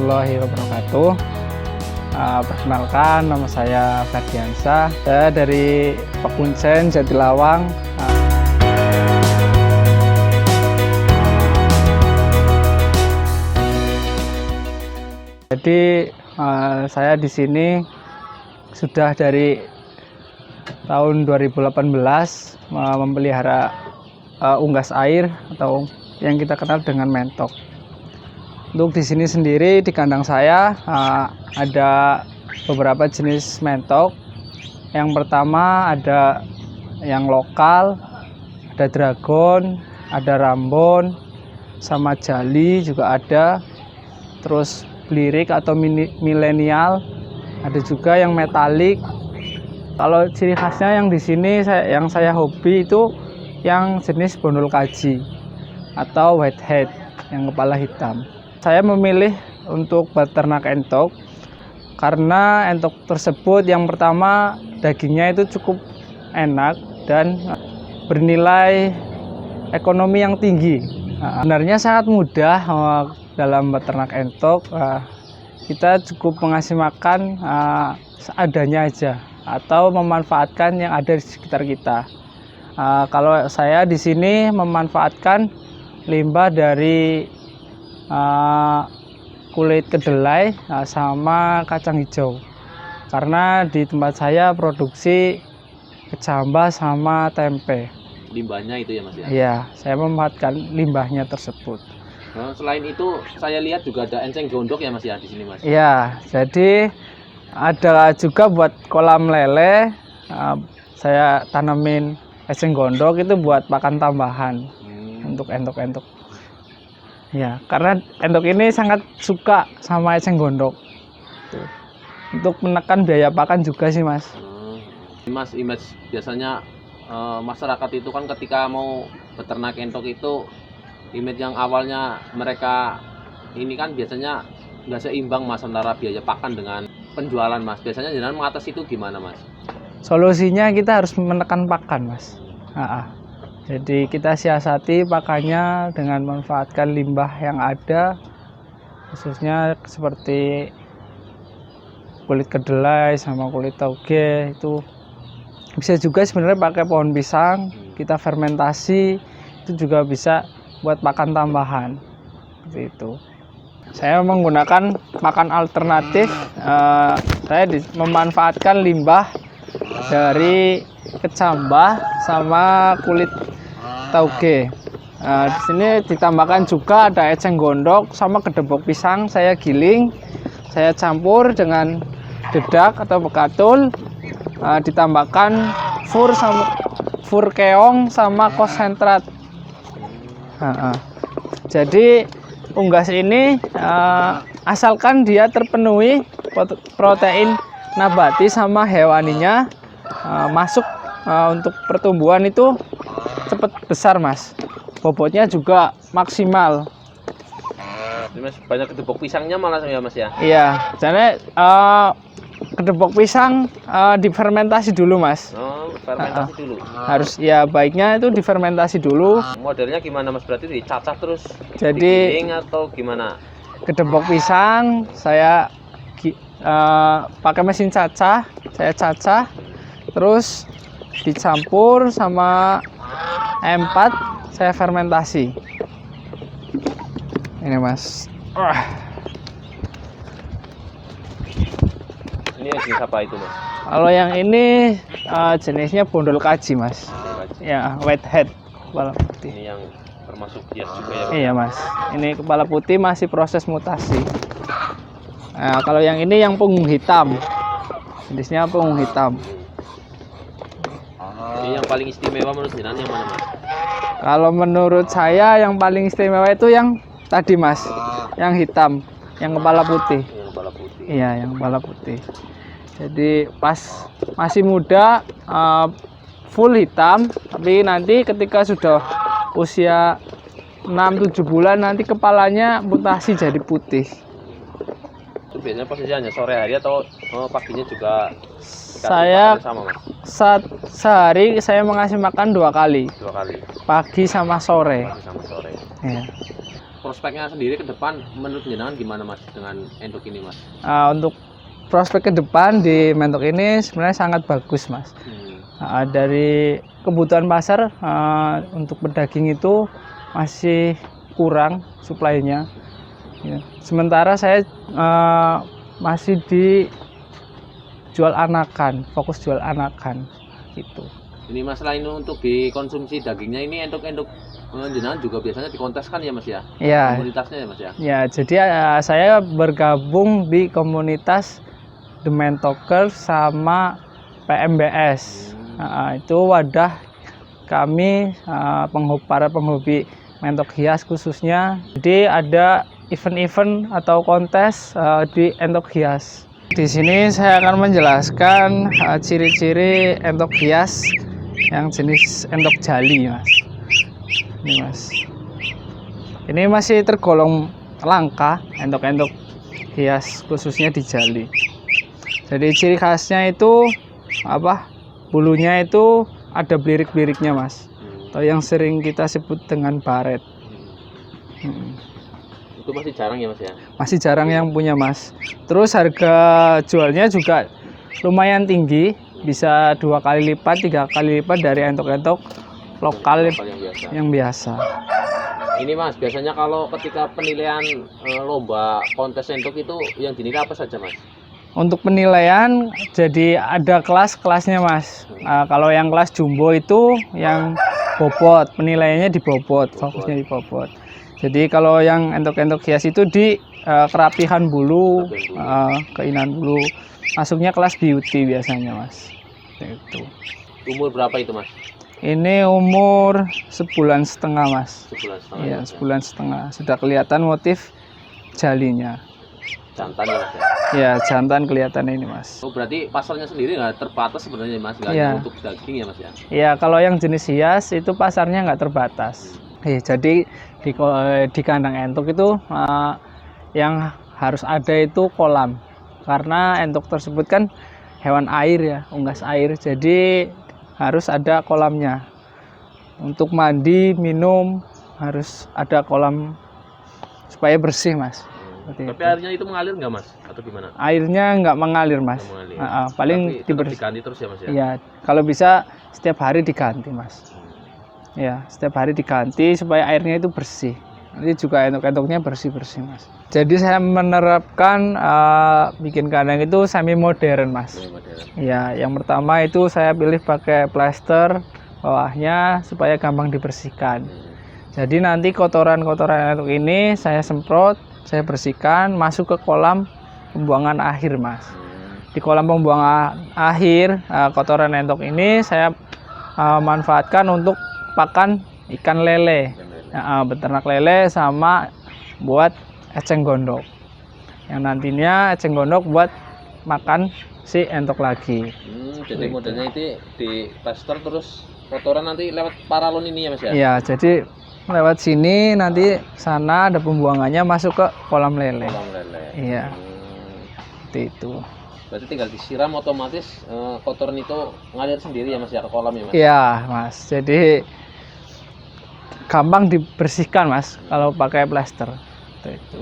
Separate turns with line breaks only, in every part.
warahmatullahi wabarakatuh. Perkenalkan, nama saya Ferdiansyah. Saya dari Pekuncen, Jatilawang. Jadi saya di sini sudah dari tahun 2018 memelihara unggas air atau yang kita kenal dengan mentok. Untuk di sini sendiri di kandang saya ada beberapa jenis mentok. Yang pertama ada yang lokal, ada dragon, ada rambon, sama jali juga ada. Terus blirik atau milenial, ada juga yang metalik. Kalau ciri khasnya yang di sini yang saya hobi itu yang jenis bondol kaji atau whitehead yang kepala hitam. Saya memilih untuk beternak entok karena entok tersebut yang pertama dagingnya itu cukup enak dan bernilai ekonomi yang tinggi. Sebenarnya sangat mudah dalam beternak entok. Kita cukup mengasih makan seadanya aja atau memanfaatkan yang ada di sekitar kita. Kalau saya di sini memanfaatkan limbah dari kulit kedelai sama kacang hijau, karena di tempat saya produksi kecambah sama tempe.
Limbahnya itu ya Mas ya?
Iya, saya memanfaatkan limbahnya tersebut.
Selain itu saya lihat juga ada enceng gondok ya Mas ya di sini Mas?
Iya, jadi ada juga buat kolam lele. Saya tanamin eceng gondok itu buat pakan tambahan untuk entok-entok. Ya, karena entok ini sangat suka sama eceng gondok. Tuh. Untuk menekan biaya pakan juga sih Mas.
Mas, image biasanya masyarakat itu kan ketika mau beternak entok itu image yang awalnya mereka ini kan biasanya nggak seimbang Mas antara biaya pakan dengan penjualan Mas. Biasanya jangan mengatasi itu gimana Mas? Solusinya
kita harus menekan pakan Mas. Jadi kita siasati pakannya dengan memanfaatkan limbah yang ada, khususnya seperti kulit kedelai sama kulit tauge. Itu bisa juga sebenarnya pakai pohon pisang, kita fermentasi, itu juga bisa buat pakan tambahan seperti itu. Saya menggunakan pakan alternatif. Saya memanfaatkan limbah dari kecambah sama kulit tauge. Di sini ditambahkan juga ada eceng gondok sama kedebok pisang. Saya giling, saya campur dengan dedak atau bekatul, ditambahkan fur keong sama konsentrat. Jadi unggas ini asalkan dia terpenuhi protein nabati sama hewaninya masuk untuk pertumbuhan itu cepat besar Mas. Bobotnya juga maksimal.
Mas, banyak kedebok pisangnya malah ya Mas ya?
Iya, jadi kedebok pisang difermentasi dulu Mas.
Fermentasi dulu.
Harus ya, baiknya itu difermentasi dulu.
Modelnya gimana Mas? Berarti dicacah terus
jadi
digiling atau gimana?
Kedebok pisang saya pakai mesin cacah, saya cacah terus dicampur sama M4, saya fermentasi. Ini Mas.
Ini jenis apa itu Mas?
Kalau yang ini jenisnya bondol kaji Mas. Ya, whitehead, kepala putih.
Ini yang termasuk bias juga ya Mas?
Iya Mas. Ini kepala putih masih proses mutasi. Nah, kalau yang ini yang punggung hitam. Jenisnya punggung hitam.
Ini yang paling istimewa menurut jenengan yang mana Mas?
Kalau menurut saya yang paling istimewa itu yang tadi Mas, yang hitam, yang kepala putih.
Yang kepala putih.
Iya, yang kepala putih. Jadi pas masih muda full hitam, tapi nanti ketika sudah usia 6-7 bulan nanti kepalanya mutasi jadi putih.
Itu biasanya posisinya sore hari atau paginya juga
Saya
sama Mas?
Sehari saya mengasih makan 2 kali.
2 kali.
Pagi sama sore.
Pagi sama sore.
Ya.
prospeknya sendiri ke depan menurut jenengan gimana Mas dengan endok ini Mas?
Untuk prospek ke depan di mentok ini sebenarnya sangat bagus Mas. Dari kebutuhan pasar untuk pedaging itu masih kurang suplainya. Ya. Sementara saya masih di jual anakan, fokus jual anakan gitu.
Ini masalah ini untuk dikonsumsi dagingnya ini endok-endok jenengan juga biasanya dikonteskan ya Mas ya?
Ya.
Komunitasnya ya Mas ya?
Ya, jadi saya bergabung di komunitas The Mentokers sama PMBS. Itu wadah kami para penghobi mentok hias khususnya. Jadi ada event-event atau kontes di entok hias. Di sini saya akan menjelaskan ciri-ciri entok hias yang jenis entok jali, Mas. Ini, Mas. Ini masih tergolong langka entok-entok hias khususnya di jali. Jadi ciri khasnya itu bulunya itu ada belirik-beliriknya Mas, atau yang sering kita sebut dengan baret.
Itu masih jarang ya Mas ya?
Masih jarang yang punya Mas. Terus harga jualnya juga lumayan tinggi, bisa 2 kali lipat, 3 kali lipat dari entok-entok lokal yang biasa.
Ini Mas, biasanya kalau ketika penilaian lomba kontes entok itu yang dinilai apa saja Mas?
Untuk penilaian jadi ada kelas-kelasnya Mas. Kalau yang kelas jumbo itu yang bobot, penilaiannya di bobot, fokusnya di bobot. Jadi kalau yang entok-entok hias itu di kerapihan bulu, keindahan bulu, masuknya kelas beauty biasanya Mas. Itu.
Umur berapa itu Mas?
Ini umur 1,5 bulan Mas.
1,5 bulan.
Iya, 1,5 bulan. Sudah kelihatan motif jalinya.
Jantan ya Mas ya?
Ya, jantan kelihatan ini Mas.
Oh, berarti pasarnya sendiri nggak terbatas sebenarnya Mas, nggak hanya untuk daging ya Mas ya?
Iya, kalau yang jenis hias itu pasarnya nggak terbatas. Jadi di kandang entok itu yang harus ada itu kolam, karena entok tersebut kan hewan air ya, unggas air, jadi harus ada kolamnya. Untuk mandi, minum harus ada kolam supaya bersih Mas.
Tapi airnya itu mengalir nggak Mas? Atau gimana?
Airnya nggak mengalir Mas. Paling
diganti terus ya Mas ya?
Iya, kalau bisa setiap hari diganti Mas. Ya, setiap hari diganti supaya airnya itu bersih. Nanti juga entok-entoknya bersih-bersih Mas. Jadi saya menerapkan bikin kandang itu semi modern Mas. Ya, yang pertama itu saya pilih pakai plester bawahnya supaya gampang dibersihkan. Jadi nanti kotoran-kotoran entok ini saya semprot, saya bersihkan, masuk ke kolam pembuangan akhir Mas. Di kolam pembuangan akhir kotoran entok ini saya manfaatkan untuk pakan ikan lele, beternak lele, sama buat eceng gondok. Yang nantinya eceng gondok buat makan si entok lagi.
Jadi modelnya itu di plaster terus kotoran nanti lewat paralon ini ya Mas ya?
Iya, jadi lewat sini nanti sana ada pembuangannya masuk ke kolam lele.
Kolam lele.
Iya. Seperti itu.
Berarti tinggal disiram otomatis kotoran itu ngalir sendiri ya Mas ya ke kolam ya Mas?
Iya Mas, jadi gampang dibersihkan Mas kalau pakai plester. Itu.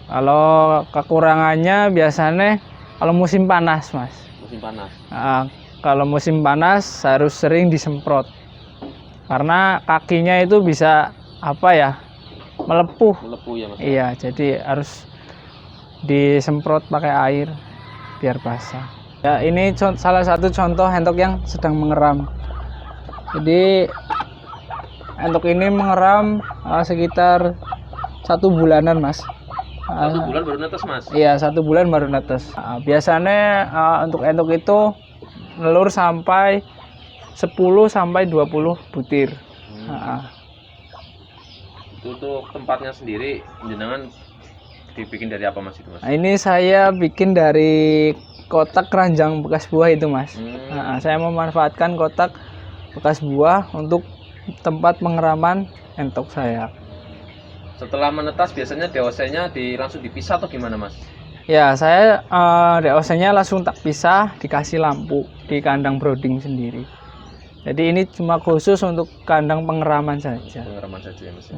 Kalau kekurangannya biasanya kalau musim panas Mas.
Musim panas.
Kalau musim panas harus sering disemprot. Karena kakinya itu bisa melepuh.
Melepuh ya Mas.
Iya, jadi harus disemprot pakai air biar basah. Ya, ini salah satu contoh entok yang sedang mengeram. Jadi entok ini mengeram sekitar 1 bulanan Mas.
1 bulan baru netes Mas?
Iya, 1 bulan baru netes. Biasanya untuk entok itu nelur sampai 10 sampai 20 butir.
Untuk tempatnya sendiri jenengan dibikin dari apa Mas itu Mas?
Nah, ini saya bikin dari kotak keranjang bekas buah itu Mas. Saya memanfaatkan kotak bekas buah untuk tempat pengeraman entok saya.
Setelah menetas biasanya DOC-nya langsung dipisah atau gimana Mas?
Ya, saya DOC-nya langsung tak pisah, dikasih lampu di kandang brooding sendiri. Jadi ini cuma khusus untuk kandang pengeraman saja.
Pengeraman saja ya Mas.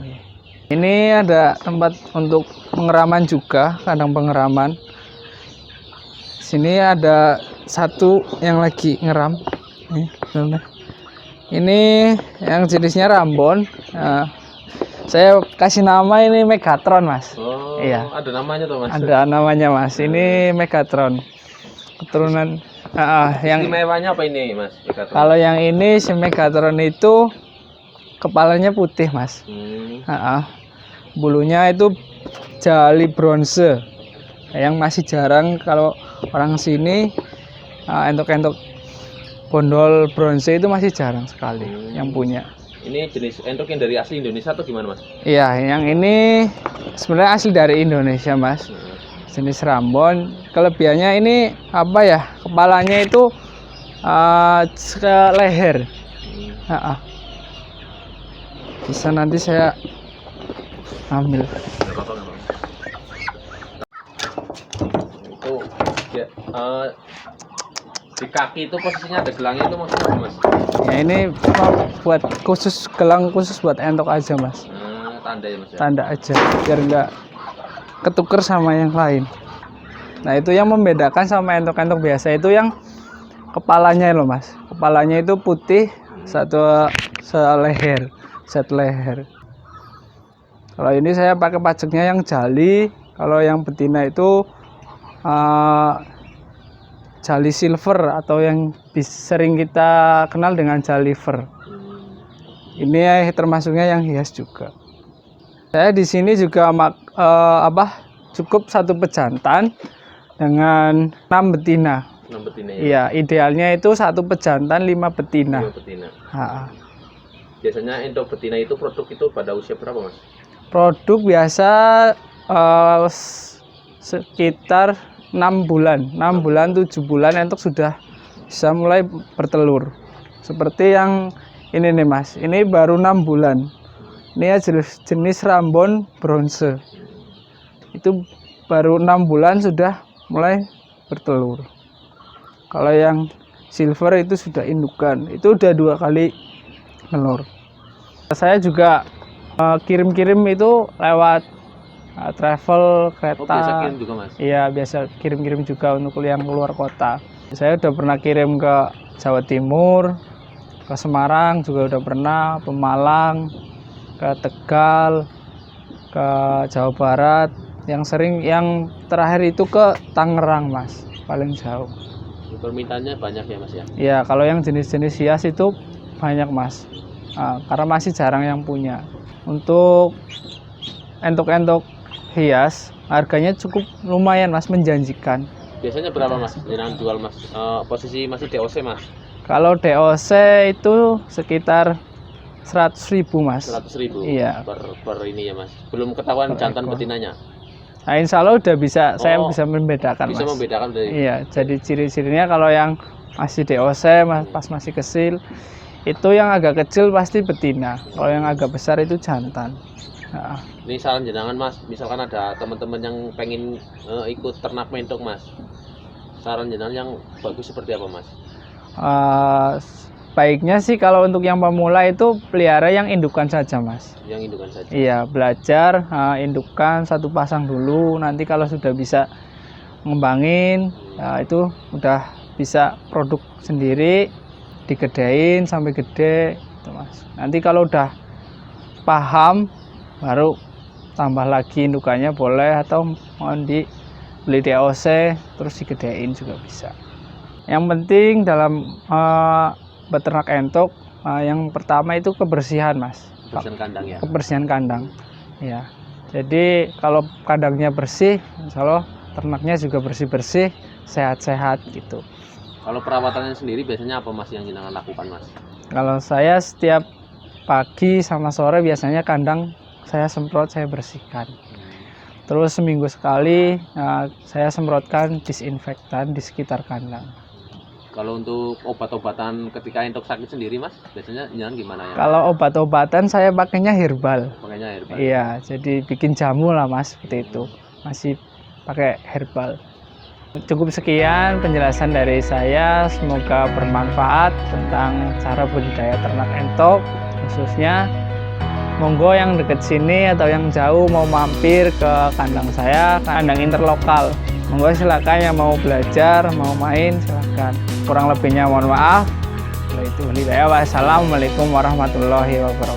Ini ada tempat untuk pengeraman juga, kandang pengeraman. Sini ada satu yang lagi ngeram. Ini yang jenisnya Rambon. Nah, saya kasih nama ini Megatron, Mas.
Oh,
Iya.
ada namanya tuh, Mas.
Ada namanya, Mas. Ini Megatron. Keturunan yang
Istimewanya apa ini, Mas? Megatron?
kalau yang ini si Megatron itu kepalanya putih, Mas. Bulunya itu jali bronze. Yang masih jarang kalau orang sini entok-entok bondol bronze itu masih jarang sekali yang punya.
Ini jenis entok yang dari asli Indonesia atau gimana, Mas?
Iya, yang ini sebenarnya asli dari Indonesia, Mas. Jenis Rambon. Kelebihannya ini apa ya? Kepalanya itu ke leher. Bisa nanti saya ambil.
Itu ya, di kaki itu posisinya ada gelangnya itu maksudnya apa, Mas?
Ya ini buat khusus gelang khusus buat entok aja, Mas.
Tanda ya, Mas ya?
Tanda aja biar enggak ketuker sama yang lain. Nah, itu yang membedakan sama entok-entok biasa itu yang kepalanya loh, Mas. Kepalanya itu putih satu seleher, set leher. Kalau ini saya pakai pajaknya yang jali. Kalau yang betina itu jali silver atau yang sering kita kenal dengan jali fur. Ini termasuknya yang hias juga. Saya di sini juga cukup satu pejantan dengan 6 betina.
6 betina ya?
Iya, idealnya itu satu pejantan 5 betina.
5 betina. Biasanya entok betina itu produk itu pada usia berapa, Mas?
Produk biasa sekitar 6 bulan, 7 bulan entok sudah bisa mulai bertelur. Seperti yang ini nih, Mas. Ini baru 6 bulan. Ini ya jenis Rambon bronze. Itu baru 6 bulan sudah mulai bertelur. Kalau yang silver itu sudah indukan. Itu udah 2 kali telur. Saya juga kirim-kirim itu lewat travel kereta.
Oh, biasa kirim juga, Mas?
Iya, biasa kirim-kirim juga untuk yang keluar kota. Saya udah pernah kirim ke Jawa Timur, ke Semarang juga udah pernah, Pemalang, ke Tegal, ke Jawa Barat. Yang terakhir itu ke Tangerang, Mas, paling jauh.
Permintaannya banyak ya, Mas ya?
Iya, kalau yang jenis-jenis hias itu banyak, Mas. Karena masih jarang yang punya. Untuk entok-entok hias harganya cukup lumayan, Mas, menjanjikan.
Biasanya berapa, Mas yang jual, Mas? Posisi masih DOC, Mas?
Kalau DOC itu sekitar 100.000, Mas.
100.000?
Iya.
Per ini ya, Mas? Belum ketahuan jantan betinanya?
Nah, insya Allah udah bisa, saya bisa membedakan,
bisa, Mas. Membedakan dari...
Iya, jadi ciri-cirinya kalau yang masih DOC, pas masih kecil, itu yang agak kecil pasti betina. Kalau yang agak besar itu jantan.
Ini saran jenengan, Mas, misalkan ada teman-teman yang pengen ikut ternak mentok, Mas, saran jenengan yang bagus seperti apa, Mas?
Baiknya sih kalau untuk yang pemula itu pelihara yang indukan saja, Mas.
Yang indukan saja? Iya,
belajar indukan satu pasang dulu. Nanti kalau sudah bisa ngembangin, itu udah bisa produk sendiri, digedein sampai gede, gitu, Mas. Nanti kalau udah paham, baru tambah lagi indukannya boleh, atau mau beli DOC terus digedein juga bisa. Yang penting dalam beternak entok, yang pertama itu kebersihan, Mas.
Kebersihan kandang ya?
Kebersihan kandang, ya. Jadi kalau kandangnya bersih, insya Allah ternaknya juga bersih-bersih, sehat-sehat gitu.
Kalau perawatannya sendiri biasanya apa, Mas, yang jenengan lakukan, Mas?
Kalau saya setiap pagi sama sore biasanya kandang saya semprot, saya bersihkan. Terus seminggu sekali saya semprotkan disinfektan di sekitar kandang.
Kalau untuk obat-obatan ketika entok sakit sendiri, Mas, biasanya jangan gimana ya?
Kalau obat-obatan saya pakainya herbal.
Pakainya herbal?
Iya, jadi bikin jamu lah, Mas, seperti itu. Masih pakai herbal. Cukup sekian penjelasan dari saya, semoga bermanfaat tentang cara budidaya ternak entok khususnya. Monggo yang deket sini atau yang jauh mau mampir ke kandang saya, kandang interlokal. Monggo silakan yang mau belajar, mau main silakan. Kurang lebihnya mohon maaf. Wassalamualaikum warahmatullahi wabarakatuh.